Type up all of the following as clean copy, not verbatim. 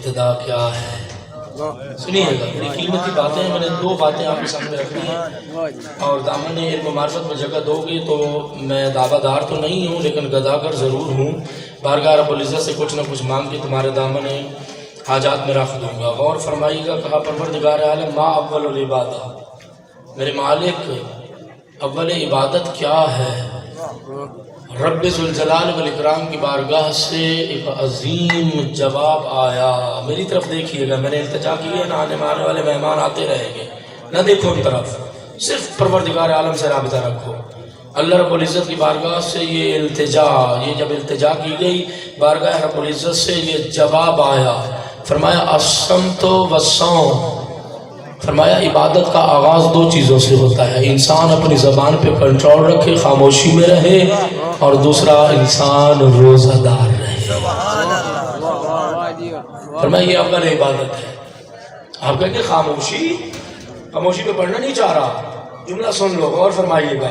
ابتدا کیا ہے؟ سنیے گا، بڑی قیمتی باتیں ہیں، میں نے دو باتیں آپ کے سامنے رکھنی ہیں اور دامن علم و معرفت میں جگہ دو گے تو میں دعویٰ دار تو نہیں ہوں لیکن گداگر ضرور ہوں، بارگاہ رب العزت سے کچھ نہ کچھ مانگ کے تمہارے دامن حاجات میں رکھ دوں گا۔ غور فرمائیے گا، کہا پروردگار عالم ما اول العبادہ، میرے مالک اول عبادت کیا ہے؟ رب ذوالجلال والاکرام کی بارگاہ سے ایک عظیم جواب آیا۔ میری طرف دیکھیے گا، میں نے التجا کی ہے، نہ آنے والے مہمان آتے رہیں گے، نہ دیکھو ان طرف، صرف پروردگار عالم سے رابطہ رکھو۔ اللہ رب العزت کی بارگاہ سے یہ التجا، یہ جب التجا کی گئی بارگاہ رب العزت سے یہ جواب آیا، فرمایا الصمت والصوم، فرمایا عبادت کا آغاز دو چیزوں سے ہوتا ہے، انسان اپنی زبان پہ کنٹرول رکھے، خاموشی میں رہے، اور دوسرا انسان روزہ دار رہے۔ فرمایا یہ اول عبادت ہے۔ آپ کہیں گے خاموشی پہ پڑھنا نہیں چاہ رہا، جملہ سن لو اور فرمائیے گا،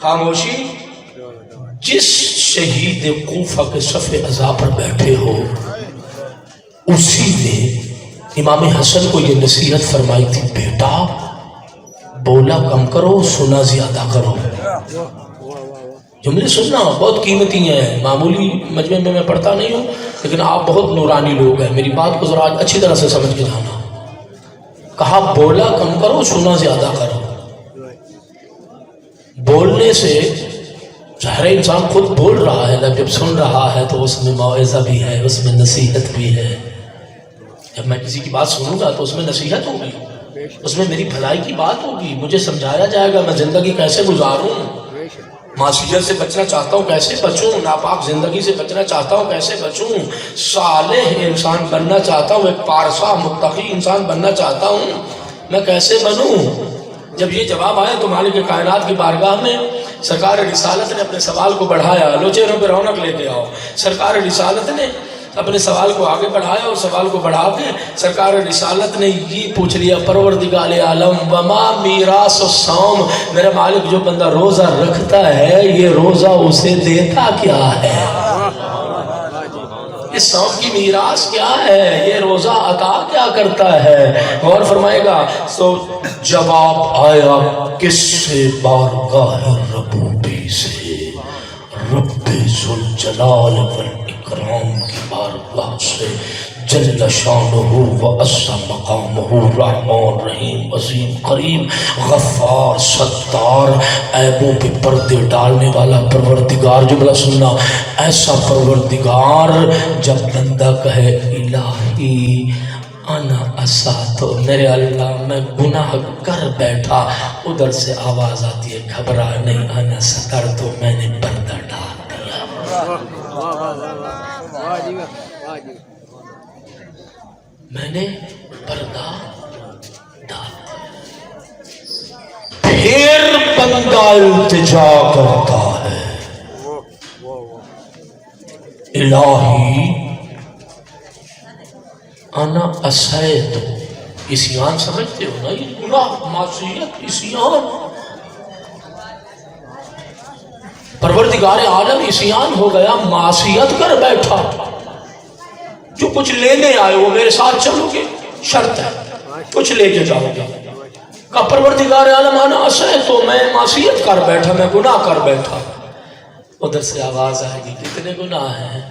خاموشی جس شہید کوفہ کے صف عزا پر بیٹھے ہو اسی نے امام حسن کو یہ نصیحت فرمائی تھی، بیٹا بولا کم کرو، سنا زیادہ کرو۔ جملے سننا بہت قیمتی ہیں، معمولی مجمع میں پڑھتا نہیں ہوں لیکن آپ بہت نورانی لوگ ہیں، میری بات کو ذرا اچھی طرح سے سمجھ کے جانا۔ کہا بولا کم کرو، سنا زیادہ کرو۔ بولنے سے ظاہر انسان خود بول رہا ہے، جب سن رہا ہے تو اس میں موعظہ بھی ہے، اس میں نصیحت بھی ہے۔ جب میں کسی کی بات سنوں گا تو اس میں نصیحت ہوگی، اس میں میری بھلائی کی بات ہوگی، مجھے سمجھایا جائے گا میں زندگی کیسے گزاروں، معصیت سے بچنا چاہتا ہوں کیسے بچوں، ناپاک زندگی سے بچنا چاہتا ہوں کیسے بچوں، صالح انسان بننا چاہتا ہوں، ایک پارسا متقی انسان بننا چاہتا ہوں، میں کیسے بنوں؟ جب یہ جواب آیا تو مالک کائنات کی بارگاہ میں سرکار رسالت نے اپنے سوال کو بڑھایا، لو چہروں پہ رونق لے کے آؤ۔ سرکار رسالت نے اپنے سوال کو آگے بڑھایا اور سوال کو بڑھا کے سرکار رسالت نے یہ پوچھ لیا، پروردگار عالم وما میراث الصوم، میرا مالک جو بندہ روزہ رکھتا ہے یہ روزہ اسے دیتا کیا ہے؟ اس صوم کی میراث کیا ہے؟ یہ روزہ عطا کیا کرتا ہے؟ غور فرمائے گا تو جواب آیا کس سے؟ بارگاہ ربوبی سے، رب ذوالجلال والاکرام کی بارگاہ سے، جل شانہ و عز مقامہ، رحمان رحیم عظیم کریم غفار ستار، عیبوں پہ پردے ڈالنے والا پروردگار۔ جملہ سننا، ایسا پروردگار جب بندہ کہے الہی انا اساتو، میرے اللہ میں گناہ کر بیٹھا، ادھر سے آواز آتی ہے گھبرا نہیں، انا ستر تو میں نے پردہ ڈال دیا، میں نے پردہ ڈال دیا۔ پھر بندہ التجا کرتا ہے، الہی انا اسیت، عصیان سمجھتے ہو نا، یہ گناہ معصیت عصیان، پروردگار عالم عصیان ہو گیا، معصیت کر بیٹھا، جو کچھ لینے آئے وہ میرے ساتھ چلو گے، شرط ہے کچھ لے کے جاؤ گے۔ کہا پروردگار عالم انا اسیت، تو میں معصیت کر بیٹھا، میں گناہ کر بیٹھا۔ ادھر سے آواز آئے گی کتنے گناہ ہیں؟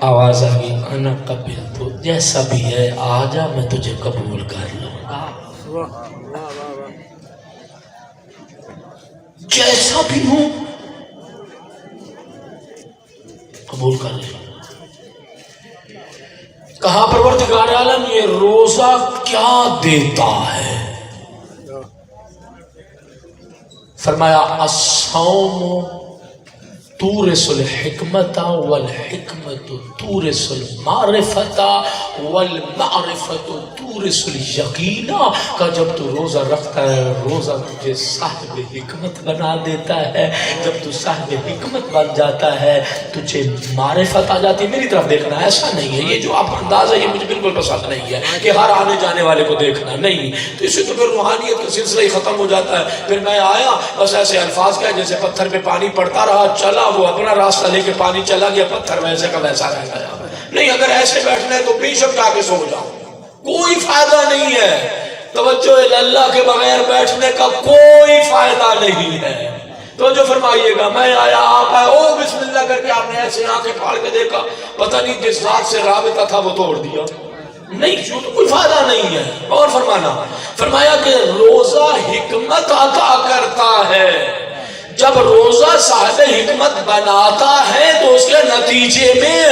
آواز آگی انا قبل، تو جیسا بھی ہے آجا میں تجھے قبول کر لوں گا، جیسا بھی ہوں قبول کر لوں۔ کہا پروردگار عالم یہ روزہ کیا دیتا ہے؟ فرمایا الصوم تورث الحکمت والحکمت تورث المعرفت والمعرفت تورث الیقین، کہ جب تو روزہ رکھتا ہے روزہ تجھے صاحب حکمت بنا دیتا ہے، جب تو صاحب حکمت بن جاتا ہے تجھے معرفت آ جاتی ہے۔ میری طرف دیکھنا ایسا نہیں ہے، یہ جو آپ انداز ہے یہ مجھے بالکل پسند نہیں ہے کہ ہر آنے جانے والے کو دیکھنا نہیں، تو اس سے تو پھر روحانیت کا سلسلہ ہی ختم ہو جاتا ہے۔ پھر میں آیا بس ایسے الفاظ کیا جیسے پتھر پہ پانی پڑتا رہا، چلا وہ اپنا راستہ لے کے پانی چلا گیا، پتھر ویسے کا ویسا رہ گیا۔ نہیں اگر ایسے بیٹھنا ہے تو بے شک جا کے سو جاؤ، کوئی فائدہ نہیں ہے، توجہ اللہ کے بغیر بیٹھنے کا کوئی فائدہ نہیں ہے۔ توجہ فرمائیے گا، میں آیا آپ آئے، او بسم اللہ کر کے آپ نے ایسے آنکھیں پھاڑ کے دیکھا، پتہ نہیں جس ذات سے رابطہ تھا وہ توڑ دیا، نہیں جو تو کوئی فائدہ نہیں ہے۔ اور فرمایا کہ روزہ حکمت عطا کرتا ہے، جب روزہ صاحب حکمت بناتا ہے تو اس کے نتیجے میں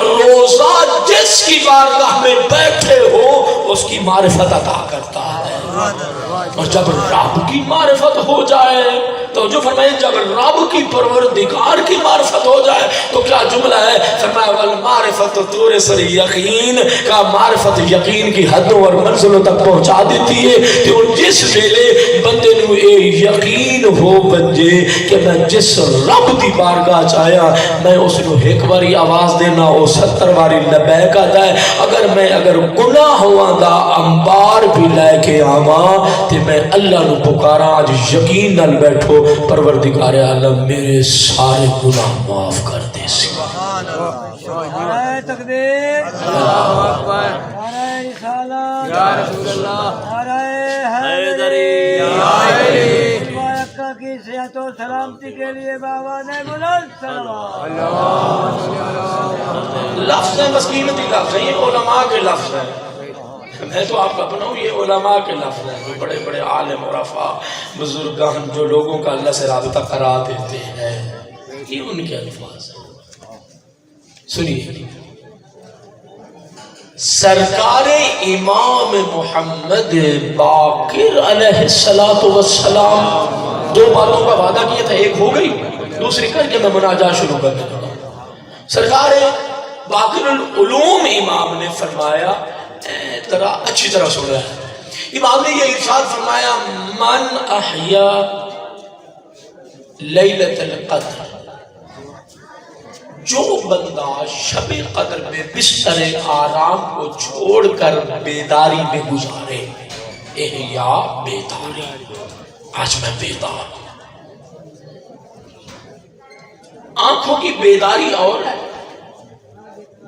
روزہ جس کی بارگاہ میں بیٹھے ہو اس کی معرفت عطا کرتا ہے، اور جب رب کی معرفت ہو جائے تو جو فرمائے جب رب کی پروردگار کی معرفت ہو جائے تو کیا جملہ ہے، فرمایا والمعرفت طور سر یقین، کا معرفت یقین کی حدوں اور منزلوں تک پہنچا دیتی ہے کہ جس ویلے بندے نو اے یقین ہو بنجے کہ میں جس رب دی بارگاہ چاہیا میں اس نو ایک باری آواز دینا او 70 باری لبیک آتا ہے، اگر گناہ ہوا دا انبار بھی لے کے آواں تے میں اللہ نو پکارا آج یقین نال بیٹھو پروردگار عالم میرے سارے گناہ معاف کر دے سی۔ نعرہ تکبیر، اللہ اکبر، نعرہ رسالت، یا رسول اللہ، نعرہ حیدری، یا حیدری، مبارکہ کی صحت و سلامتی کے لیے بابا نے بلند صلوات۔ لفظ ہے بس قیمتی لفظ ہے، یہ علماء کے لفظ ہیں، میں تو آپ کا بناؤں، یہ علماء کے لفظ ہیں، جو بڑے بڑے عالم عرفاء بزرگان جو لوگوں کا اللہ سے رابطہ کرا دیتے ہیں، یہ ان کے الفاظ ہیں۔ سنیے، سرکار امام محمد باقر علیہ السلام دو باتوں کا وعدہ کیا تھا، ایک ہو گئی، دوسری کر کے میں مناجات شروع کر دیتا ہوں۔ سرکار باقر العلوم امام نے فرمایا، اچھی طرح سن رہا ہے، امام نے یہ ارشاد فرمایا من احیا لیلۃ القدر، جو بندہ شب قدر میں بستر آرام کو چھوڑ کر بیداری میں گزارے، احیا بیداری، آج میں بیدار ہوں، آنکھوں کی بیداری اور ہے،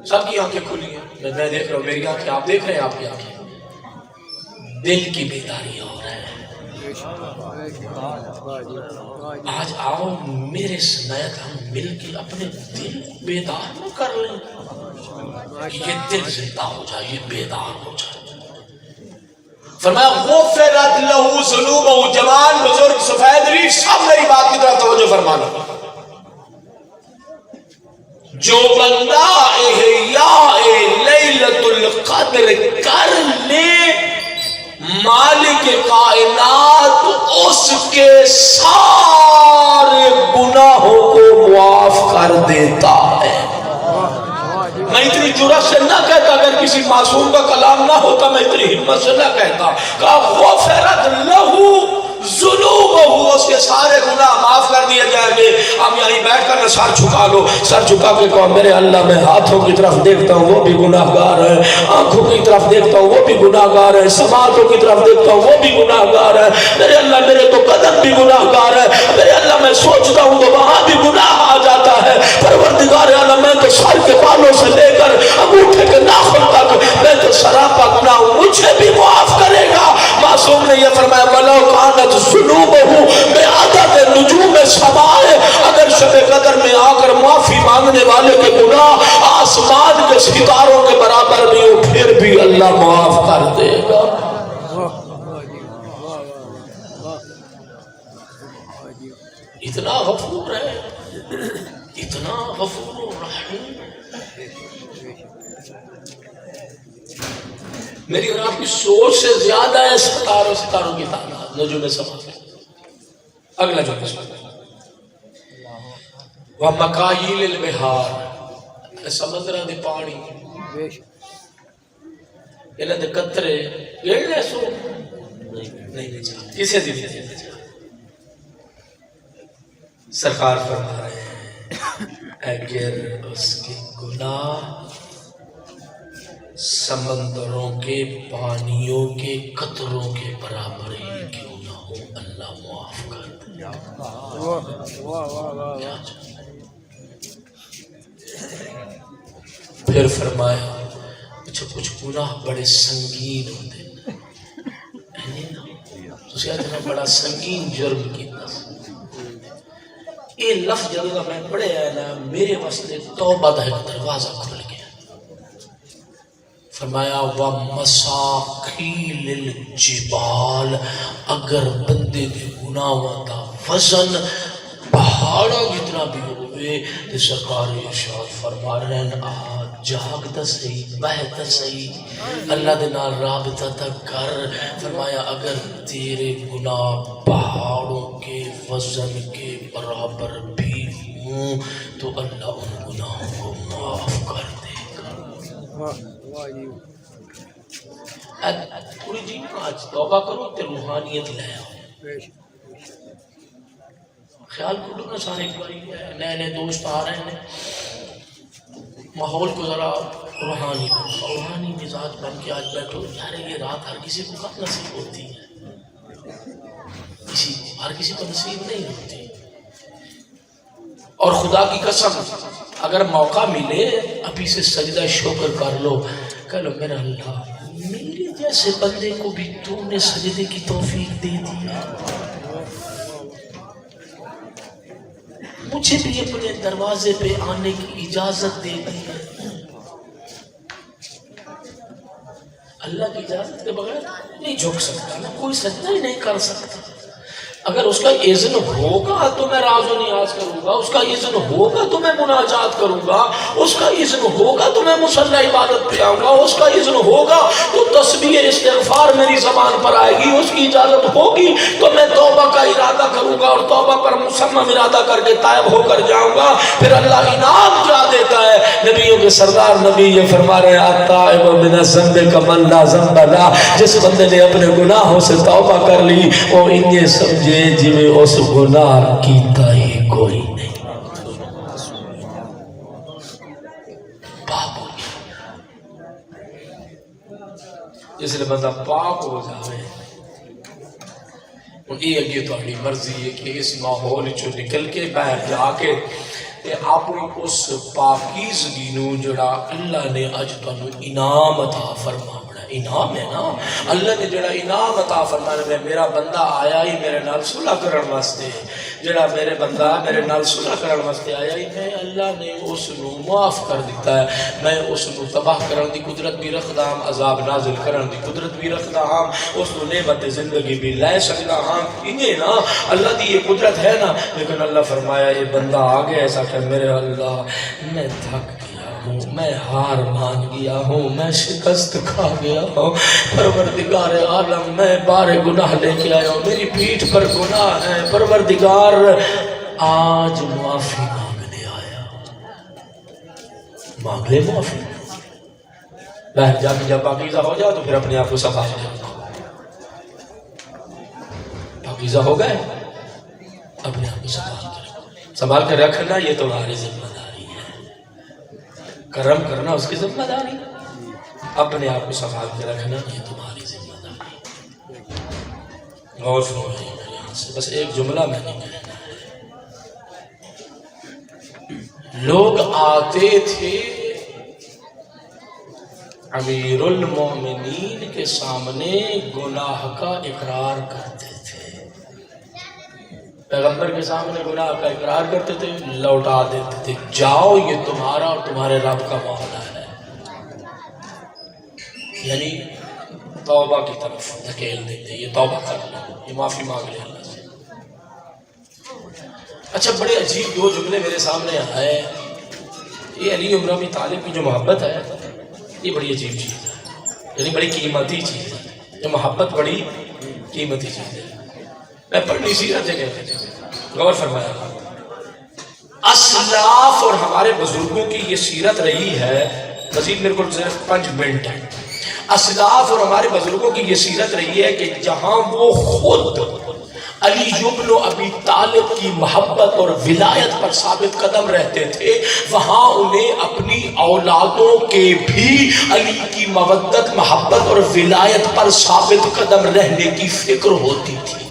سب کی آنکھیں کھلی ہیں، میں دیکھ رہا ہوں، میری آنکھیں آپ دیکھ رہے ہیں، آپ کی آنکھیں، دل کی بیداری اور ہے۔ آج آؤ میرے سمیت ہم مل کے اپنے دل بیدار نہ کر لیں، یہ دل زندہ ہو جائے، یہ بیدار ہو جائے۔ فرمایا غفرت لہو ذنوبہ، جوان بزرگ سفید ریش سب میری بات کی طرف توجہ فرمانا، جو بندہ احیاء لیلۃ القدر کر لے مالک کائنات اس کے سارے گناہوں کو معاف کر دیتا ہے۔ میں اتنی جرأت سے نہ کہتا، اگر کسی معصوم کا کلام نہ ہوتا میں اتنی ہمت سے نہ کہتا، کہا غفرت لہو ذنوبہ، اس کے سارے گناہ معاف کر دیے جائیں گے۔ اب یہیں بیٹھ کر سر جھکا لو، سر جھکا کے کہو میرے اللہ میں ہاتھوں کی طرف دیکھتا ہوں وہ بھی گناہ گار ہے، آنکھوں کی طرف دیکھتا ہوں وہ بھی گناہ گار ہے، سماعتوں کی طرف دیکھتا ہوں وہ بھی گناہ گار ہے، میرے اللہ میرے تو قدم بھی گناہ گار ہے، میرے اللہ میں سوچتا ہوں تو وہاں بھی گناہ آ جاتا ہے، پروردگار عالم میں تو سر کے بالوں سے لے کر انگوٹھے کے ناخن تک میں تو سراپا گناہ ہوں، مجھے بھی معاف کرے گا۔ معصوم نے یہ فرمایا وَلَوْ كَانَتْ ذُنُوبُهُ بِعَدَدِ نُجُومِ السَّمَاءِ، اگر شب قدر میں آ کر معافی مانگنے والے کے گناہ آسمان کے ستاروں کے برابر بھی ہو پھر بھی اللہ معاف کر دے گا۔ اتنا غفور ہے، اتنا غفور و رحیم۔ میری اور آپ کی سوچ سے زیادہ ہے ستاروں کی تعداد، نجوم سما سے۔ اگلا جو وَمَكَايِلِ الْبِحَارِ، سمندرہ دے پانی، انہاں دے قطرے گڑنے سو نہیں چاہتے، کسے دی نہیں چاہتے۔ سرکار فرما رہے ہیں اگر اس کے گناہ سمندروں کے پانیوں کے قطروں کے برابر ہی کیوں نہ ہو اللہ معاف کر دے۔ پھر فرمایا اچھا کچھ گناہ بڑے سنگین ہوتے تسی اتنا بڑا سنگین جرم کیتا یہ لفظ جب میں پڑھے آیا نا میرے واسطے توبہ دا ایک دروازہ کھل گیا فرمایا وَمَسَاقِيلِ الْجِبَالِ اگر بندے دے گناہوں دا وزن پہاڑوں جتنا بھی ہوئے تو سرکار ارشاد فرما رہے ہیں جاگتا صحیح بہتا صحیح اللہ دے نال رابطہ تک کر فرمایا اگر تیرے گناہ پہاڑوں کے وزن کے برابر بھی ہوں تو اللہ ان گناہوں کو معاف کر دے گا تھوڑی جی آج توبہ کرو تے روحانیت لے آؤ خیال کرو نا سارے ایک باری نئے نئے دوست آ رہے ہیں ماحول کو ذرا روحانی مزاج بن کے آج بیٹھو یار یہ رات ہر کسی کو کب نصیب ہوتی ہے ہر کسی کو نصیب نہیں ہوتی اور خدا کی قسم اگر موقع ملے ابھی سے سجدہ شکر کر لو کہہ لو میرا اللہ میرے جیسے بندے کو بھی تو نے سجدے کی توفیق دے دی ہے مجھے بھی اپنے دروازے پہ آنے کی اجازت دے دی ہے اللہ کی اجازت کے بغیر نہیں جھک سکتا میں کوئی سجدہ ہی نہیں کر سکتا اگر اس کا اذن ہوگا تو میں راز و نیاز کروں گا اس کا اذن ہوگا تو میں مناجات کروں گا اس کا اذن ہوگا تو میں مصلی عبادت پہ آؤں گا اس کا اذن ہوگا تو تسبیح استغفار میری زبان پر آئے گی اس کی اجازت ہوگی تو میں توبہ کا ارادہ کروں گا اور توبہ پر مصمم ارادہ کر کے تائب ہو کر جاؤں گا پھر اللہ انعام کیا دیتا ہے نبیوں کے سردار نبی یہ فرما رہے ہیں التائب من الذنب کمن لا ذنب لہ جس بندے نے اپنے گناہوں سے توبہ کر لی وہ انہیں سمجھے جی میں اس گناہ کیتا ہی کوئی نہیں بابو جس لئے بندہ پاک ہو جاوے یہ اگے تو اپنی مرضی ہے کہ اس ماحول جو نکل کے باہر جا کے اپنی اس پاکیزگی نو جڑا اللہ نے اج تانوں انعام عطا فرما انعام ہے نا اللہ نے جڑا انعام عطا فرمایا میرا بندہ آیا ہی میرے نال صلح کرن واسطے جڑا میرے بندہ میرے نال صلح کرن واسطے آیا ہی میں اللہ نے اس نو معاف کر دیتا ہے میں اس نو تباہ کرن دی قدرت بھی رکھدا ہاں عذاب نازل کرن دی قدرت بھی رکھدا ہاں اس نو نعمت زندگی بھی لے سکدا ہاں انہیں نا اللہ دی یہ قدرت ہے نا لیکن اللہ فرمایا یہ بندہ آ گیا ایسا کہ میرے اللہ میں تھک میں ہار مان گیا ہوں میں شکست کھا گیا ہوں پروردگار عالم میں بارے گناہ لے کے آیا ہوں میری پیٹھ پر گناہ ہے پروردگار آج معافی مانگنے آیا مانگ لے معافی باہر جا کے جب پاکیزہ ہو جاؤ تو پھر اپنے آپ کو سنبھال کر پاکیزہ ہو گئے اپنے آپ کو سنبھال کر رکھنا یہ تمہاری ذمہ داری کرم کرنا اس کی ذمہ داری اپنے آپ کو سنبھال کے رکھنا یہ تمہاری ذمہ داری غور فرمائیے یہاں سے بس ایک جملہ میں نے کہنا ہے لوگ آتے تھے امیر المومنین کے سامنے گناہ کا اقرار کرتے تھے پیغمبر کے سامنے گناہ کا اقرار کرتے تھے لوٹا دیتے تھے جاؤ یہ تمہارا اور تمہارے رب کا معاملہ ہے یعنی توبہ کی طرف دھکیل دیتے یہ توبہ کر لو یہ معافی مانگ لے اللہ سے اچھا بڑے عجیب دو جملے میرے سامنے آئے یہ علی بن ابی طالب کی جو محبت ہے یہ بڑی عجیب چیز ہے یعنی بڑی قیمتی چیز ہے یہ محبت بڑی قیمتی چیز ہے میں پڑھنی سیرت جگہ غور فرمایا اسلاف اور ہمارے بزرگوں کی یہ سیرت رہی ہے مزید میرے کو صرف 5 منٹ ہے اسلاف اور ہمارے بزرگوں کی یہ سیرت رہی ہے کہ جہاں وہ خود علی بن ابی طالب کی محبت اور ولایت پر ثابت قدم رہتے تھے وہاں انہیں اپنی اولادوں کے بھی علی کی مودت محبت اور ولایت پر ثابت قدم رہنے کی فکر ہوتی تھی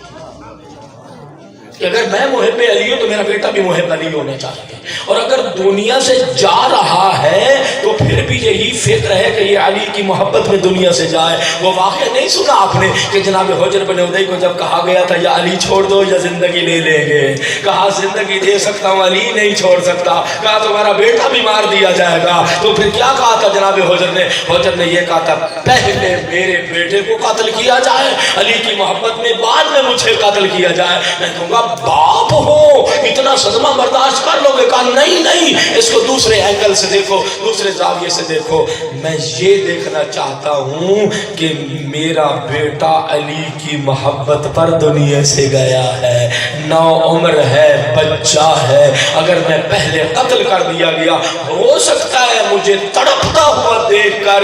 کہ اگر میں محب علی ہوں تو میرا بیٹا بھی محب علی ہونا چاہیے، اور اگر دنیا سے جا رہا ہے تو پھر بھی یہی فکر ہے کہ یہ علی کی محبت میں دنیا سے جائے۔ وہ واقعہ نہیں سنا آپ نے کہ جناب حجر بن عدی کو جب کہا گیا تھا یا علی چھوڑ دو یا زندگی لے لیں گے، کہا زندگی دے سکتا ہوں علی نہیں چھوڑ سکتا، کہا تمہارا بیٹا بھی مار دیا جائے گا۔ تو پھر کیا کہا تھا جناب حجر نے یہ کہا تھا پہلے میرے بیٹے کو قتل کیا جائے علی کی محبت میں، بعد میں مجھے قتل کیا جائے۔ میں کہوں گا باپ ہو اتنا صدمہ برداشت کر لو گے؟ کہا نہیں نہیں، اس کو دوسرے اینگل سے دیکھو، دوسرے زاویے سے دیکھو۔ میں یہ دیکھنا چاہتا ہوں کہ میرا بیٹا علی کی محبت پر دنیا سے گیا ہے، نو عمر ہے، بچہ ہے، اگر میں پہلے قتل کر دیا گیا ہو سکتا ہے مجھے تڑپتا ہوا دیکھ کر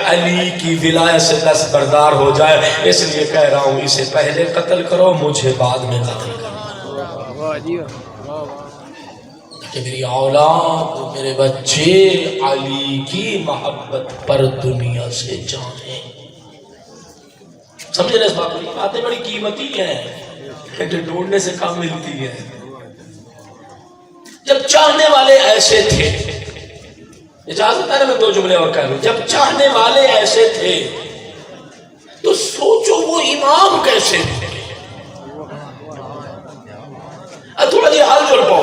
علی کی ولایت سے دستبردار ہو جائے، اس لیے کہہ رہا ہوں اسے پہلے قتل کرو، مجھے بعد میں قتل کرو، کہ میری اولاد میرے بچے علی کی محبت پر دنیا سے جائیں۔ سمجھے نا اس بات کو؟ باتیں بڑی قیمتی ہیں جو ڈھونڈنے سے کم ملتی ہے۔ جب چاہنے والے ایسے تھے، اجازت ہے نا میں دو جملے اور کہہ لوں، جب چاہنے والے ایسے تھے تو سوچو وہ امام کیسے تھے۔ تھوڑا جی حال جوڑ پاؤ،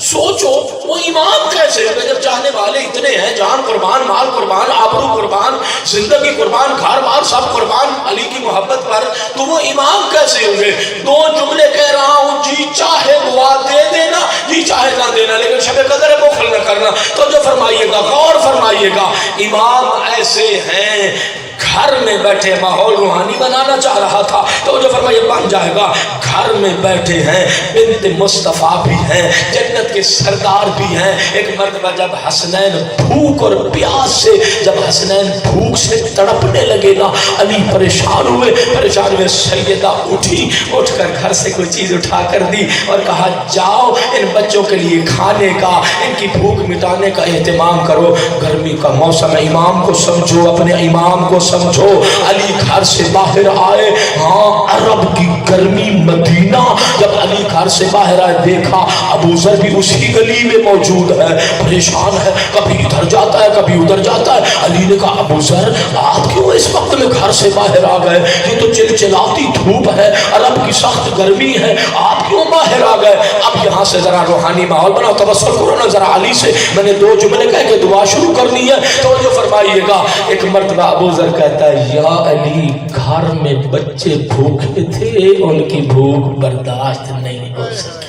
سوچو وہ امام کیسے ہوگا جب چاہنے والے اتنے ہیں، جان قربان، مال قربان، آبرو قربان، زندگی قربان، گھر بار سب قربان علی کی محبت پر، تو وہ امام کیسے ہوں گے؟ دو جملے کہہ رہا ہوں، جی چاہے دعا دے دینا، جی چاہے نہ دینا، لیکن شب قدر بخل نہ کرنا۔ تو جو فرمائیے گا، غور فرمائیے گا، امام ایسے ہیں گھر میں بیٹھے ماحول روحانی بنانا چاہ رہا تھا، تو جو فرمائیے بن جائے گا، گھر میں بیٹھے ہیں، بنت مصطفیٰ بھی ہیں، جنت کے سردار بھی ہیں۔ ایک مرتبہ جب حسنین بھوک اور پیاس سے، جب حسنین بھوک سے تڑپنے لگے نا، علی پریشان ہوئے، سیدہ اٹھی، اٹھ کر گھر سے کوئی چیز اٹھا کر دی اور کہا جاؤ ان بچوں کے لیے کھانے کا، ان کی بھوک مٹانے کا اہتمام کرو، گرمی کا موسم ہے، امام کو سمجھو، اپنے امام کو سمجھو۔ علی گھر سے باہر آئے، ہاں عرب کی گرمی مدینہ، جب علی گھر سے باہر آئے دیکھا ابو ذر بھی اسی گلی میں موجود ہے، پریشان ہے، کبھی ادھر جاتا ہے کبھی ادھر جاتا ہے۔ علی نے کہا ابو ذر آپ کیوں اس وقت میں گھر سے باہر آ گئے؟ یہ تو چلچلاتی دھوپ ہے، عرب کی سخت گرمی ہے، آپ کیوں باہر آ گئے؟ اب یہاں سے ذرا روحانی ماحول بناؤ، توسل کرو نا ذرا علی سے، میں نے دو جملے کہہ کے دعا شروع کرنی ہے، تو جو فرمائیے گا۔ ایک مرتبہ ابو ذر کہتا ہے یا علی گھر میں بچے بھوکے تھے، ان کی بھوک برداشت نہیں ہو سکی،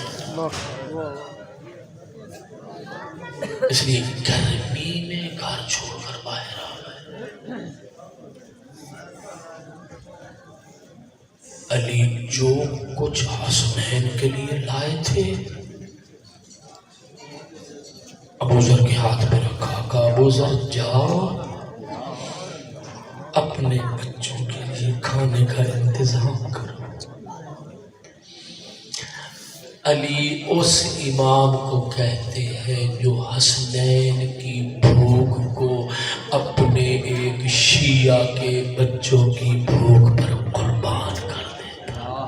اس لیے گرمی میں گھر چھوڑ کر باہر آ گئے۔ علی جو کچھ حسنین کے لیے لائے تھے ابو ذر کے ہاتھ میں رکھا، کہا ابو ذر جاؤ اپنے بچوں کے لیے کھانے کا انتظام کرو۔ علی اس امام کو کہتے ہیں جو حسنین کی بھوک کو اپنے ایک شیعہ کے بچوں کی بھوک پر قربان کر دیتا۔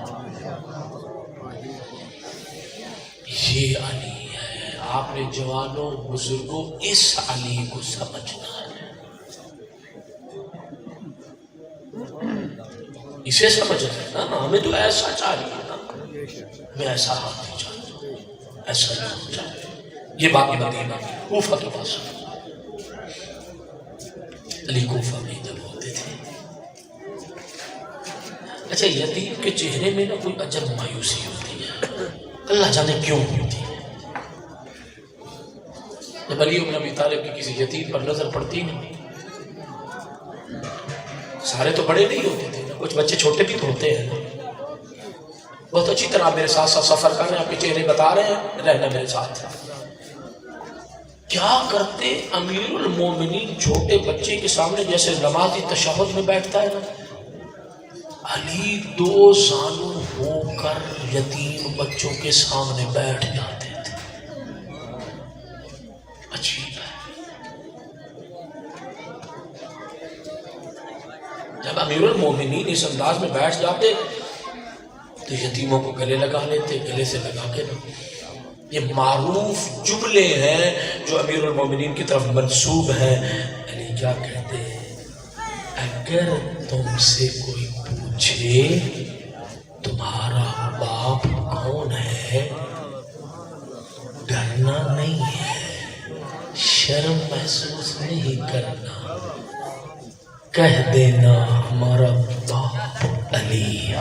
یہ علی ہے، آپ نے جوانوں بزرگوں اس علی کو سمجھنا ہے، اسے سمجھنا ہے نا، ہمیں تو ایسا چاہیے نا، میں ایسا ہاتھ چاہتا ہوں، ایسا نہیں چاہتا۔ یہ باقی مدینہ کوفہ کے پاس علی کوفہ میں جب ہوتے تھے، اچھا یتیم کے چہرے میں نا کوئی عجب مایوسی ہوتی ہے، اللہ جانے کیوں ہوتی ہے۔ جب علی بن ابی طالب کی کسی یتیم پر نظر پڑتی نہیں، سارے تو بڑے نہیں ہوتے تھے، کچھ بچے چھوٹے بھی تو ہوتے ہیں، بہت اچھی طرح میرے ساتھ ساتھ سفر کر رہے ہیں، آپ کے چہرے بتا رہے ہیں، رہنا میرے ساتھ۔ کیا کرتے امیر المومنین چھوٹے بچے کے سامنے جیسے نمازی تشہد میں بیٹھتا ہے نا، علی دو زانو ہو کر یتیم بچوں کے سامنے بیٹھ جاتے تھے، عجیب ہے۔ جب امیر المومنین اس انداز میں بیٹھ جاتے تو یتیموں کو گلے لگا لیتے، گلے سے لگا کے نا. یہ معروف جملے ہیں جو امیر المومنین کی طرف منسوب ہیں. علی کیا کہتے ہیں؟ اگر تم سے کوئی پوچھے تمہارا باپ کون ہے، ڈرنا نہیں ہے، شرم محسوس نہیں کرنا، کہہ دینا ہمارا باپ علی.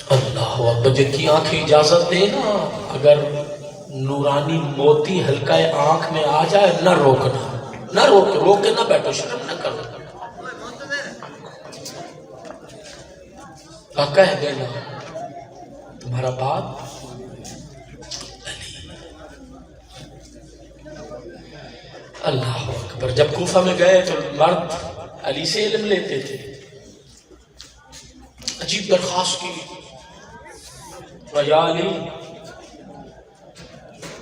اللہ اکبر. جن کی آنکھیں اجازت دے نا، اگر نورانی موتی ہلکا آنکھ میں آ جائے نہ روکنا، نہ روک کے نہ بیٹھو، شرم نہ کرو. کہہ دینا تمہارا باپ علی. اللہ اکبر. جب کوفہ میں گئے تو مرد علی سے علم لیتے تھے. عجیب درخواست کی، یا علی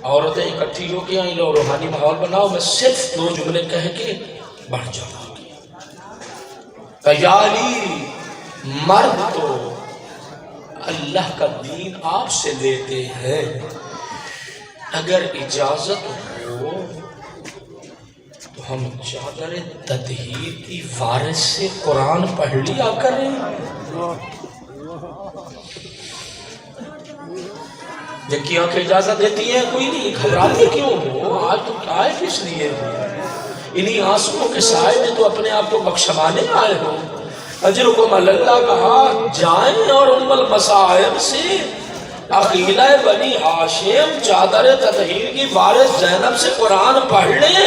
عورتیں اکٹھی ہو کے آئیں، لو روحانی ماحول بناؤ، میں صرف 2 جملے کہہ کے بڑھ جاؤں گا. یا علی مرد تو اللہ کا دین آپ سے لیتے ہیں، اگر اجازت ہو تو ہم چادر تطہیر کی وارث سے قرآن پڑھ لیا کریں. جن کی آنکھیں اجازت دیتی ہیں کوئی نہیں، گھبراتے کیوں ہو؟ آج تم آئے کس لیے؟ انہی آنسوؤں کے سائے میں تو اپنے آپ کو بخشوانے آئے ہو. اجرکم اللہ کہا جائیں اور ام المصائب سے عقیلہ بنی ہاشم چادر تطہیر کی وارث زینب سے قرآن پڑھ لیں.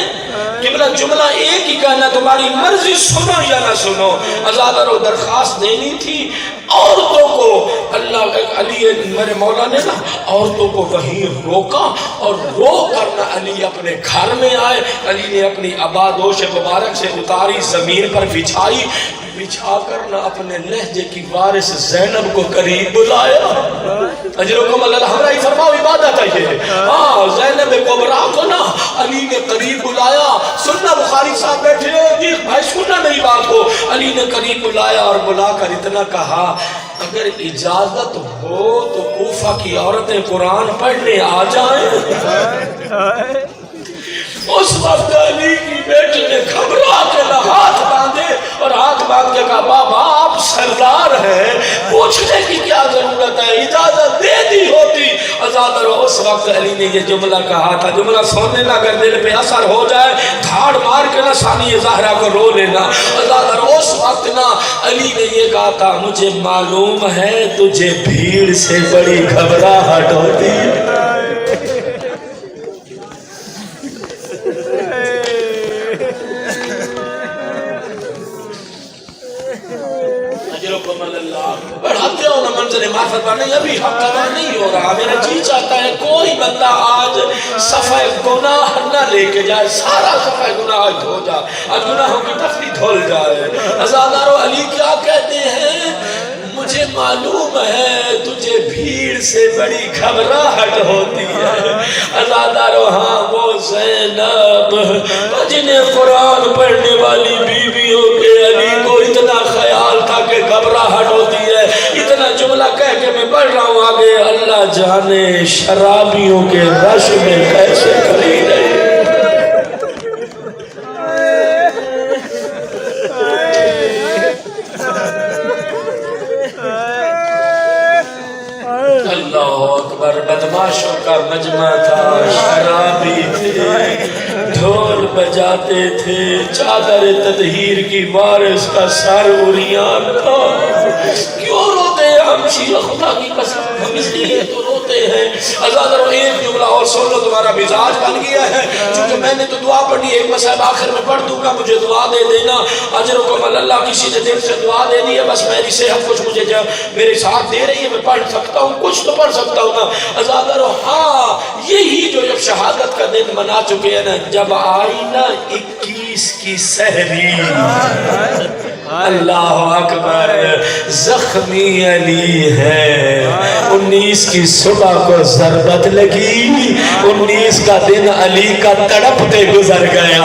قبلہ جملہ ایک ہی کہنا، تمہاری مرضی، سنو یا نہ سنو. آزادہ رو درخواست دینی تھی عورتوں کو. اللہ علی میرے مولا نے نا عورتوں کو وہیں روکا، اور روک کر نہ علی اپنے گھر میں آئے. علی نے اپنی عبادوش مبارک سے اتاری، زمین پر بچھائی، بچھا کر نہ اپنے لہجے کی وارث زینب کو قریب بلایا. اجرکم اللہ، ہمارا ہی فرماؤ عبادت ہے یہ. ہاں زینب کبریٰ کو نا علی نے قریب بلایا. سننا بخاری صاحب بیٹھے ہو جی بھائی، سننا میری بات کو. علی نے قریب بلایا اور بلا کر اتنا کہا، اگر اجازت ہو تو کوفہ کی عورتیں قرآن پڑھنے آ جائیں. اس وقت علی کی بیٹی نے گھبرا کے نہ ہاتھ باندھے اور ہاتھ باندھ کے کہا، بابا آپ سردار ہیں، پوچھنے کی کیا ضرورت ہے، اجازت دے دی ہوتی. آزاد رو. اس وقت علی نے یہ جملہ کہا تھا، جملہ سننے نہ اگر دل پہ اثر ہو جائے دھاڑ مار کے نہ ثانی زہرا کو رو لینا. آزاد رو. اس وقت نہ علی نے یہ کہا تھا، مجھے معلوم ہے تجھے بھیڑ سے بڑی گھبراہٹ ہوتی ہے. بڑھاتے ہو نا منظر معرفت پر. نہیں ابھی حق ادا نہیں ہو رہا. میرا جی چاہتا ہے کوئی بندہ آج صفحہ گناہ نہ لے کے جائے، سارا صفحہ گناہ دھو جائے، آج گناہوں کی تفریح دھول جائے. عزادارو علی کیا کہتے ہیں؟ مجھے معلوم ہے تجھے بھیڑ سے بڑی گھبراہٹ ہوتی ہے. عزادارو ہاں وہ زینب جنہیں قرآن پڑھنے والی بیویوں کے علی کو اتنا خیال تھا کہ گھبراہٹ ہوتی ہے. اتنا جملہ کہہ کے میں پڑھ رہا ہوں آگے، اللہ جانے شرابیوں کے رش میں کیسے کھڑی رہی. اللہ اکبر. بدماشوں کا مجمع تھا، شرابی تھے، ڈھول بجاتے تھے، چادر تطہیر کی وارث کا سر عریان تھا. کیوں روتے ہیں ہم شیعہ؟ خدا کی قسم ہم اس لیے تو روتے ہیں. عزادر ایک جملہ اور سن لو، تمہارا مزاج بن گیا ہے. چونکہ میں نے تو دعا پڑھی، ایک مسائب آخر میں پڑھ دوں گا، مجھے دعا دے دینا. اجرکم اللہ. کسی نے دل سے دعا دے دی ہے، بس میری صحت کچھ مجھے میرے ساتھ دے رہی ہے، میں پڑھ سکتا ہوں، کچھ تو پڑھ سکتا ہوں نا. عزادر ہاں یہی جو جب شہادت کا دن منا چکے ہیں نا، جب آئی نا 21 کی سحری، اللہ اکبر، زخمی علی ہے. 19 کی صبح کو ضربت لگی، 19 کا دن علی کا تڑپتے گزر گیا.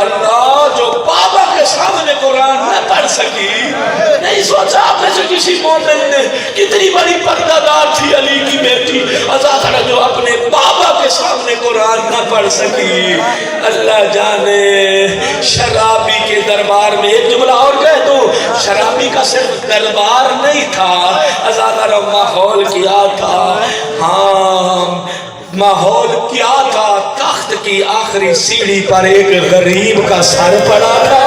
اللہ جو بابا کے سامنے قرآن نہ پڑھ سکی، نہیں سوچا آپ میں سے کسی مومن نے کتنی بڑی پردہ دار تھی علی کی بیٹی عزازرہ جو اپنے بابا کے سامنے قرآن نہ پڑھ سکی۔ اللہ جانے شرابی کے دربار میں ایک جملہ اور کہہ دوں، شرابی کا صرف دربار نہیں تھا، عزازرہ ماحول کیا تھا، ہاں ماحول کیا تھا، تخت کی آخری سیڑھی پر ایک غریب کا سر پڑا تھا۔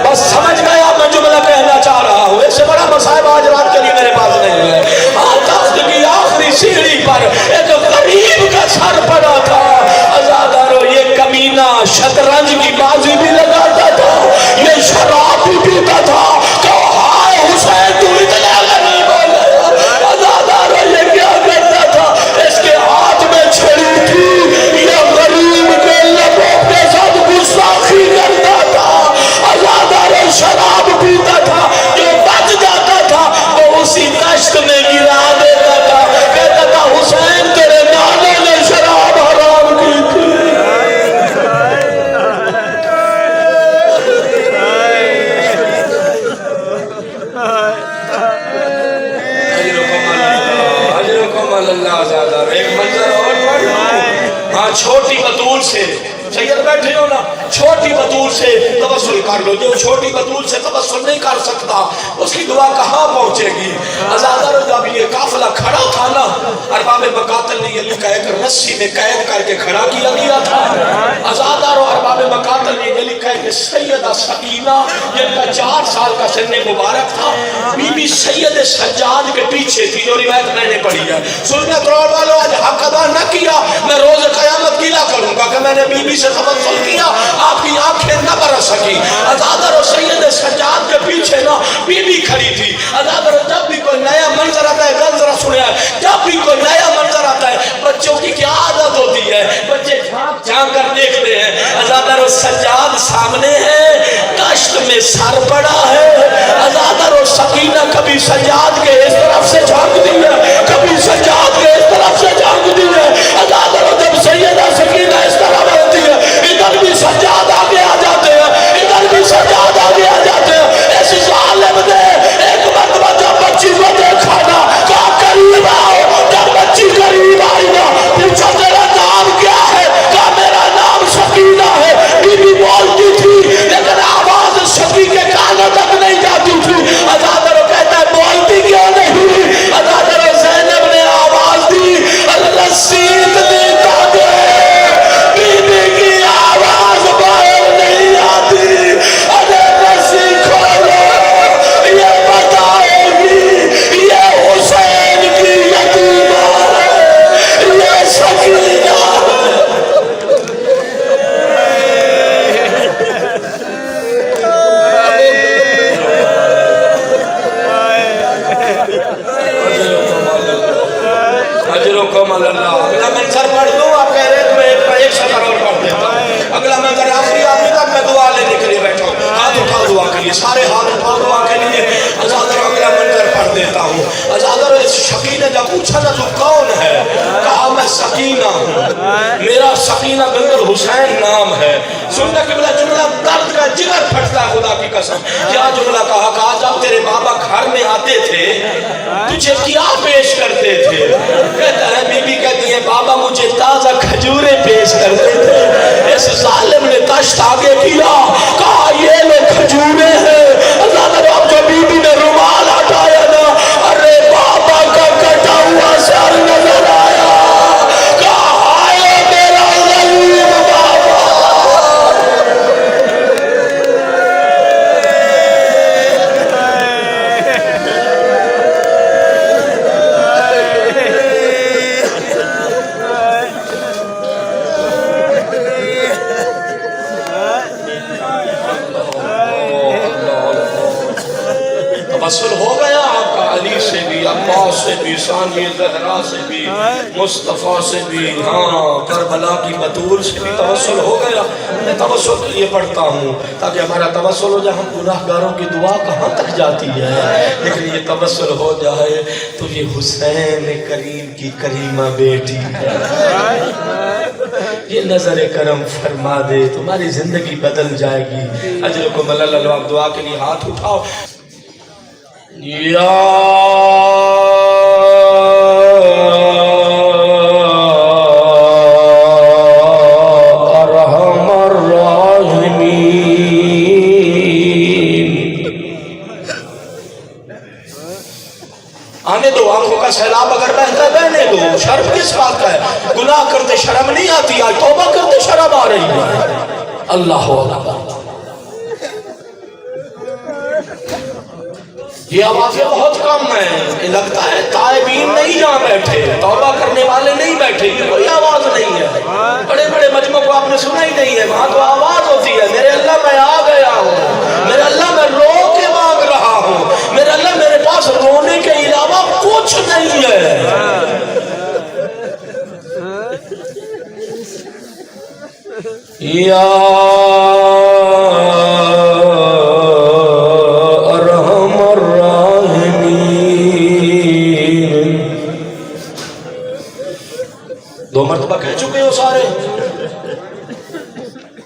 بس سمجھ گیا میں جملہ کہنا چاہ رہا ہوں، اس سے بڑا مصائب آج رات کے لیے میرے پاس نہیں ہے۔ ہاں تخت کی آخری سیڑھی پر ایک غریب کا سر پڑا تھا۔ عزادارو یہ کمینہ شطرنج کی بازی بھی لگاتا تھا، یہ شراب بھی پیتا تھا، کہ ہائے حسین تو اتنا غریب ہو گیا۔ عزادارو یہ کیا کرتا تھا، اس کے ہاتھ میں چھڑی تھی، یہ غریب کے لبوں کے ساتھ گستاخی کرتا تھا۔ عزادارو شراب پیتا تھا، جو بچ جاتا تھا وہ اسی کشت میں گرا دیتا تھا، کہتا تھا حسین تیرے نانے نے شراب حرام کی تھی۔ اجرکم اللہ عزادارو۔ ایک منظر اور پڑھ لوں، ہاں چھوٹی بطول سے، سید بیٹھے ہو نا، چھوٹی بطول سے توسل کر لو، جو چھوٹی بطول سے توسل نہیں کر سکتا اس کی دعا کہاں پہنچے گی؟ عزادارو جب یہ قافلہ کھڑا تھا نا، ارباب مقاتل نے یہ لکھا ہے کہ رسی میں قید کر کے کھڑا کیا گیا تھا۔ عزادارو ارباب مقاتل نے یہ لکھا ہے کہ سیدہ سکینہ جن کا 4 سال کا سن مبارک تھا، بی بی سید سجاد کے پیچھے تھی، جو روایت میں نے پڑھی ہے۔ سنت روڑ والو آج حق ادا نہ کیا، میں روز قیامت گیلا کروں گا کہ میں نے بی بی سے توسل کیا، آپ کی آنکھیں نہ برس سکی۔ عزادارو سید سجاد کے پیچھے نا بی بی کھڑی تھی۔ عزادارو جب بھی کوئی نیا منظر آتا ہے، منظر سنیا ہے، جب بھی کوئی نیا منظر آتا ہے بچوں کی کیا عادت ہوتی ہے، بچے جھانک جھانک کر دیکھتے ہیں۔ عزادارو سجاد سامنے ہے، کشت میں سر پڑا ہے۔ عزادارو سکینہ کبھی سجاد کے اس طرف سے جھانکتی ہے، کبھی سجاد کے اس طرف سے جھانکتی ہے۔ عزادارو جب سیدہ سکینہ اس طرح بنتی ہے، ادھر بھی سجاد آگے آ جاتے ہیں، ادھر بھی سجاد آگے آ جاتے ہیں۔ اس ظالم نے ایک مرتبہ جب بچی کو دیکھا نا، کہا قریب آؤ، جب بچی قریب آئی نا، پوچھا تیرا نام کیا ہے؟ کہا میرا نام سکینہ ہے۔ بی بی بولتی تھی لیکن آواز سکی کے کانوں تک نہیں جاتی تھی۔ عزادارو کہتا ہے بولتی کیوں نہیں؟ عزادارو زینب نے آواز دی، رسید دیتا دے، بی بی کی آواز باہر نہیں آتی، اگر رسی کھولو یہ بتائے گی یہ حسین کی یتیمہ ہے، یہ سکینہ اجرکم اللہ۔ اگلا منظر پڑھ دوں، آپ کہہ رہے ہیں تو ایک سطر اور پڑھ دیتا ہوں۔ اگلا منظر آخری تک میں دعا لینے کے لیے بیٹھا ہوں، ہاتھ اٹھاؤ دعا کے لیے، سارے ہاتھ اٹھاؤ دعا کے لیے۔ عزادارو اگلا منظر پڑھ دیتا ہوں۔ عزادارو اس شقی نے جب پوچھا نا تو کون ہے، کہا میں سکینہ ہوں، میرا سکینہ بنت حسین نام ہے۔ سننا قبلہ جملہ درد کا جگر پھٹتا ہے، خدا کی قسم۔ کیا جملہ کہا؟ کہا جب تیرے بابا گھر میں آتے تھے تجھے کیا پیش کرتے تھے؟ کہتا ہے بی بی کہتی ہے بابا مجھے تازہ کھجوریں پیش کرتے تھے۔ اس ظالم نے کشت آگے کیا، کہا یہ لو کھجوریں ہیں۔ عزادارو اب جو بی بی نے رومال ہٹایا نا، ارے بابا کا کٹا ہوا سر نظر آیا، کہا ہائے میرا غریب بابا۔ توسل ہو گیا آپ کا علی سے بھی، عباس سے بھی، ثانی زہرا سے بھی، مصطفیٰ سے بھی، ہاں کربلا کی بطول سے بھی توسل ہو گیا۔ میں توسل کے لیے پڑھتا ہوں تاکہ ہمارا توسل ہو جائے۔ ہم گناہگاروں کی دعا کہاں تک جاتی ہے، لیکن یہ توسل ہو جائے تو یہ حسین کریم کی کریمہ بیٹی ہے، یہ نظر کرم فرما دے تمہاری زندگی بدل جائے گی. اجرکم اللہ. آپ دعا کے لیے ہاتھ اٹھاؤ. یا ارحم الراحمین. آنے دو آنکھوں کا سیلاب اگر بہتا ہے بہنے دو. شرم کس بات کا ہے؟ گناہ کرتے شرم نہیں آتی، آج توبہ کرتے شرم آ رہی ہے. اللہ اکبر. یہ آوازیں بہت کم ہیں. لگتا ہے تائبین نہیں جہاں بیٹھے، توبہ کرنے والے نہیں بیٹھے. کوئی آواز نہیں ہے. بڑے بڑے مجمع کو آپ نے سنا ہی نہیں ہے. وہاں تو آواز ہوتی ہے میرے اللہ میں آ گیا ہوں، میرے اللہ میں رو کے مانگ رہا ہوں، میرے اللہ میرے پاس رونے کے علاوہ کچھ نہیں ہے. یا ارحم الراحمین. دو مرتبہ کہہ چکے ہو سارے.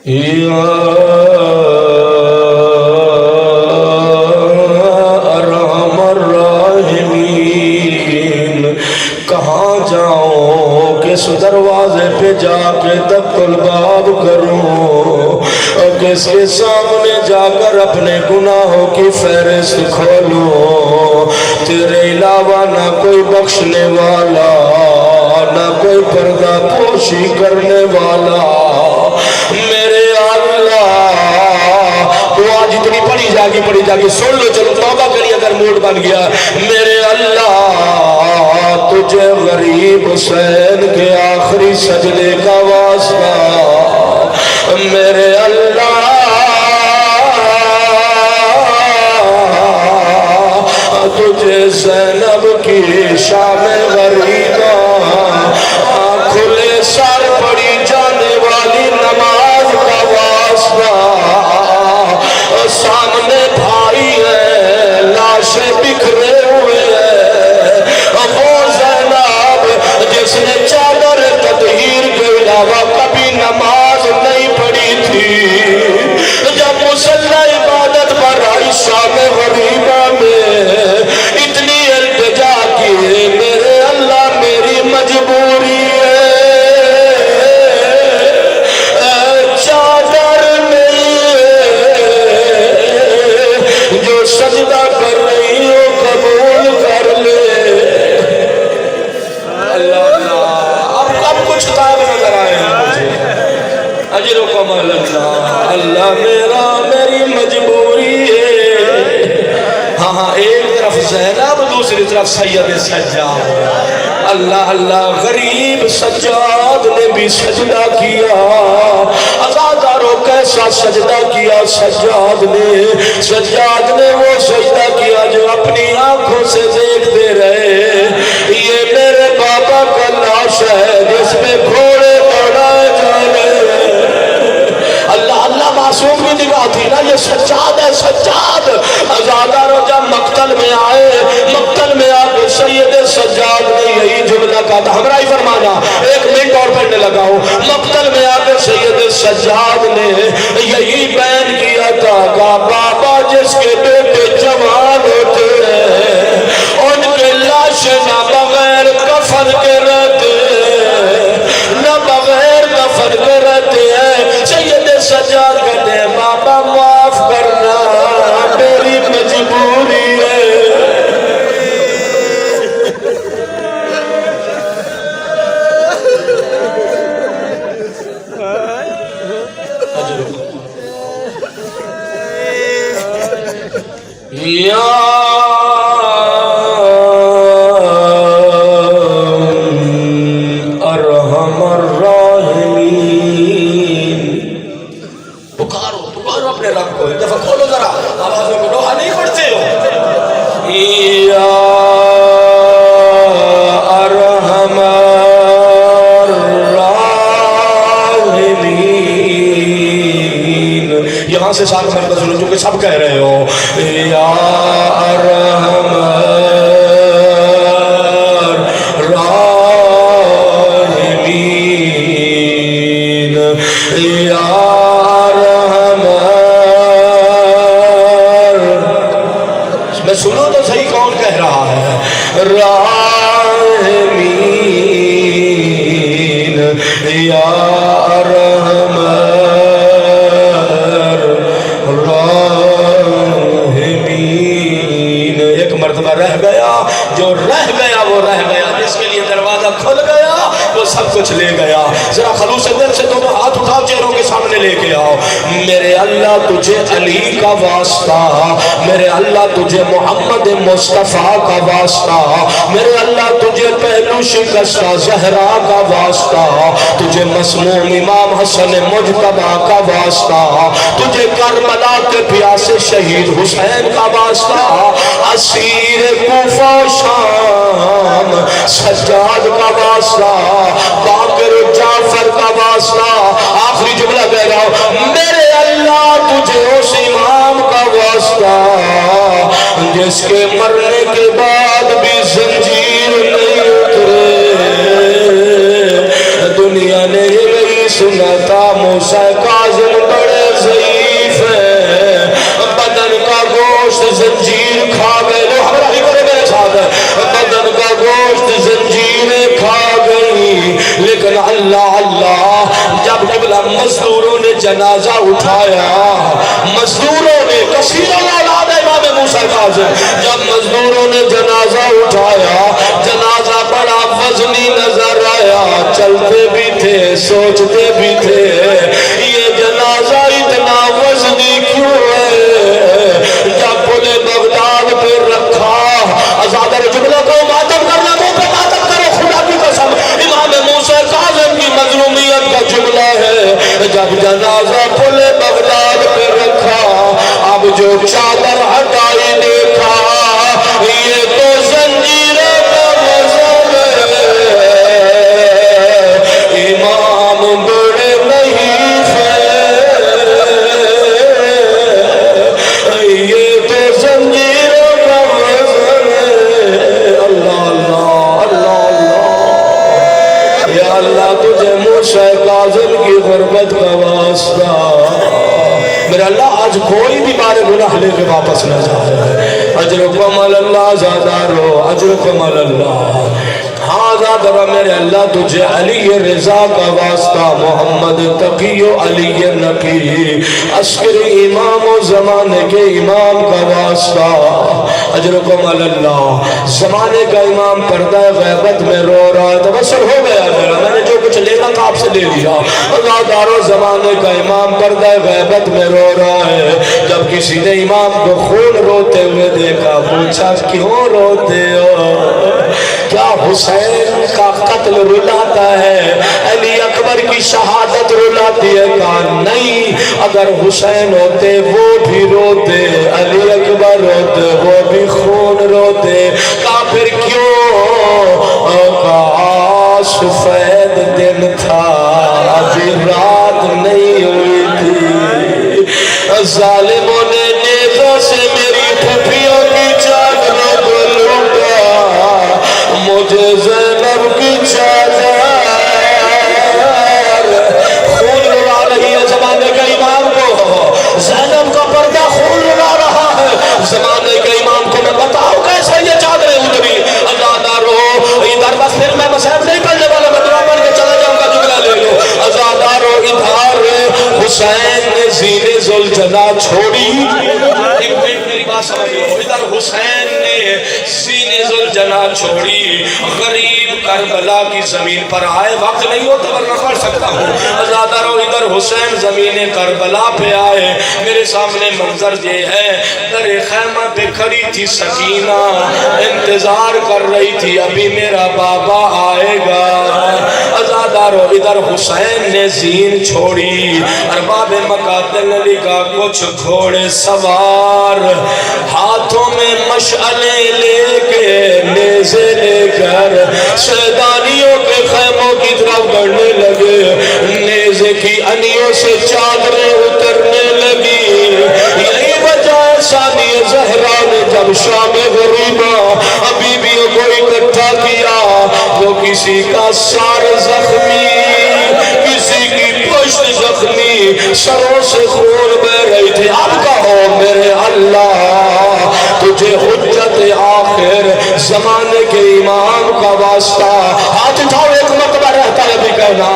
یا ارحم الراحمین. کہاں جاؤں کس دروازے پہ جا کے دق الباب کروں، کس کے سامنے جا کر اپنے گناہوں کی فہرست کھولوں. تیرے علاوہ نہ کوئی بخشنے والا، نہ کوئی پردہ پوشی کرنے والا. میرے اللہ دعا جتنی پڑھی جا گی سن لو. چلو توبہ کری اگر موڈ بن گیا. میرے اللہ تجھے غریب حسین کے آخری سجدے کا واسطہ، میرے اللہ تجھے زینب کی شام غریبہ کھلے سر پڑی جانے والی نماز کا واسطہ. سامنے بھائی ہے لاشیں بکھرے ہوئے ہیں، وہ زینب جس نے چادر تطہیر کے علاوہ کبھی نماز نہیں پڑھی تھی، جب مصلی عبادت پر آئی شام غریبہ میں اتنی التجا کی، میرے اللہ میری مجبوری ہے، چادر جو سجدہ کر رہی ہو قبول کر لے. اللہ اللہ اب کچھ تاب نظر آئے ہیں مجھے. اجرکم اللہ. اللہ میری مجبوری ہے. ہاں ایک طرف زینب دوسری طرف سید سجاد. اللہ اللہ غریب سجاد نے بھی سجدہ کیا. عزاداروں کیسا سجدہ کیا سجاد نے وہ سجدہ کیا جو اپنی آنکھوں سے دیکھتے رہے. یہ میرے بابا کا لاش ہے جس میں گھوڑے دوڑائے جا رہے ہیں. اللہ اللہ معصوم کی نگاہ تھی نا. یہ سجاد ہے سجاد. عزاداروں جب مقتل میں آئے، مقتل میں آ کے سید سجاد نے یہی جملہ کہا تھا. ہمراہ ہی فرمانا ایک منٹ اور پڑھنے لگا ہوں. مقتل میں آ کے سید سجاد نے یہی بیان کیا تھا کہ بابا جس کے بیٹے جوان ہوتے ہیں ان کے لاشیں نہ بغیر کفن کے رہتے ہیں، نہ بغیر کفن کے رہتے ہیں. سید سجاد کہتے ہیں بابا معاف کرنا میری مجبوری ہے. یا ارحم الراحمین. پکارو اپنے رب کو. ایک دفعہ کھولو ذرا آوازوں کو. لوہا نہیں پڑھتے ہو. یا ارحم الراحمین. یہاں سے ساتھ مرکز سنو جو کہ سب کہہ رہے ہو. یا ارحم الراحمین. کچھ لے گیا. ذرا خلوص دل سے دونوں ہاتھ اٹھاؤ, چہروں کے سامنے لے کے آؤ. میرے اللہ تجھے علی کا واسطہ, میرے اللہ تجھے محمد مصطفیٰ کا واسطہ, میرے اللہ تجھے پہلو شکستہ زہرا کا واسطہ, تجھے مسموم امام حسن مجتبی کا واسطہ, تجھے کربلا کے پیاسے شہید حسین کا واسطہ, اسیر کوفہ شام سجاد کا واسطہ, باقر جعفر کا واسطہ. آخری جملہ کہہ رہا ہوں, میرے اللہ تجھے اس امام کا واسطہ جس کے مرنے کے بعد بھی زنجیر نہیں اترے. دنیا نے یہی سنا تھا موسیٰ کاظم بڑے ضعیف ہیں, بدن کا گوشت زنجیر کھا گئے. لو ہمارا ہی کرے میرے ساتھ, بدن کا گوشت زنجیریں کھا گئی, لیکن اللہ اللہ جب قبلہ مزدوروں نے جنازہ اٹھایا, مزدوروں نے کثیر اولاد امام موسیٰ کاظم, جب مزدوروں نے جنازہ اٹھایا, جنازہ بڑا وزنی نظر آیا. چلتے بھی تھے سوچتے بھی تھے یہ جنازہ اتنا وزنی کیوں ہے. جب پل بغداد پہ رکھا, آزادر جملہ کو ماتم کرنا تو پہ ماتم کرو, خدا کی قسم امام موسیٰ کاظم کی مظلومیت کا جملہ ہے. جب جنازہ پل بغداد پہ رکھا, اب جو چادر ہٹائی دیکھا, یہ تو زنجیریں کا مذہب ہے, امام بڑے نہیں تھے, یہ تو زنجیروں کا مذہب ہے. اللہ اللہ اللہ اللہ, یا اللہ تجھے موسیٰ کاظم کی غربت کا واسطہ. میرا اللہ آج کوئی بھی بارے گناہ لے کے واپس نہ جائے. اجرکم اللہ زادارو, اجرکم اللہ. ہاں زادرہ میرے اللہ تجھے علی رضا کا واسطہ, محمد تقی و علی نقی, عسکری امام و زمانے کے امام کا واسطہ. اجرکم اللہ. زمانے کا امام پردہ غیبت میں رو رہا ہے, توسل ہو گیا میرا, میں نے جو کچھ لینا تھا آپ سے لے لیا. زادارو زمانے کا امام پردہ غیبت میں رو رہا ہے. جب کسی نے امام کو خون روتے ہوئے دیکھا, پوچھا کیوں روتے ہو, کیا حسین کا قتل رلاتا ہے, علی اکبر کی شہادت رلاتی ہے؟ کہا نہیں, اگر حسین ہوتے وہ بھی روتے, علی اکبر ہوتے وہ بھی خون روتے. کہا پھر کیوں؟ کہا سفید دن تھا, ابھی رات نہیں ہوئی تھی, ظالموں نے نیزوں سے میری پھپھیوں کی چادروں کو لوٹا, مجھے زینب کی چادر خون رلا رہی ہے. زمانے کے امام کو زینب کا پردہ خون رلا رہا ہے. زمانے کے امام کو میں بتاؤ کیسے یہ چادریں اتری. اللہ دارو ادھر, بس پھر میں مسائل نہیں پڑھنے والا, میں دعا پڑھ کے چلا جاؤں گا, جملہ لے لو. ازادارو ادھر حسین نے زین ذوالجلال چھوڑی. میری بات سمجھو, ادھر حسین نے زین ذوالجلال چھوڑی, غریب کربلا کی زمین پر آئے. وقت نہیں ہوتا ورنہ پڑھ سکتا ہوں. ازادارو ادھر حسین زمین کربلا پہ آئے. میرے سامنے منظر یہ ہے, در خیمہ پہ کھڑی تھی سکینہ, انتظار کر رہی تھی ابھی میرا بابا آئے گا. ازادارو ادھر حسین نے زین چھوڑی, ارباب مقاتل نے لکھا کچھ گھوڑے سوار, ہاتھوں میں مشعلیں لے کے نیزے لے کر شیطانیوں کے خیموں کی طرف بڑھنے لگے. نیزے کی انیوں سے چادریں اترنے لگی. یہی وجہ ثانی زہرا نے جب شام غریبہ بیویوں کو اکٹھا کیا, وہ کسی کا سار زخمی, کسی کی پشت زخمی, سروں سے خون بہ رہی تھی. اب کہو میرے اللہ تجھے حجت آخر زمانے کے امام کا واسطہ. ہاتھ اٹھاؤ, ایک مرتبہ رہتا ہے بھی کہنا.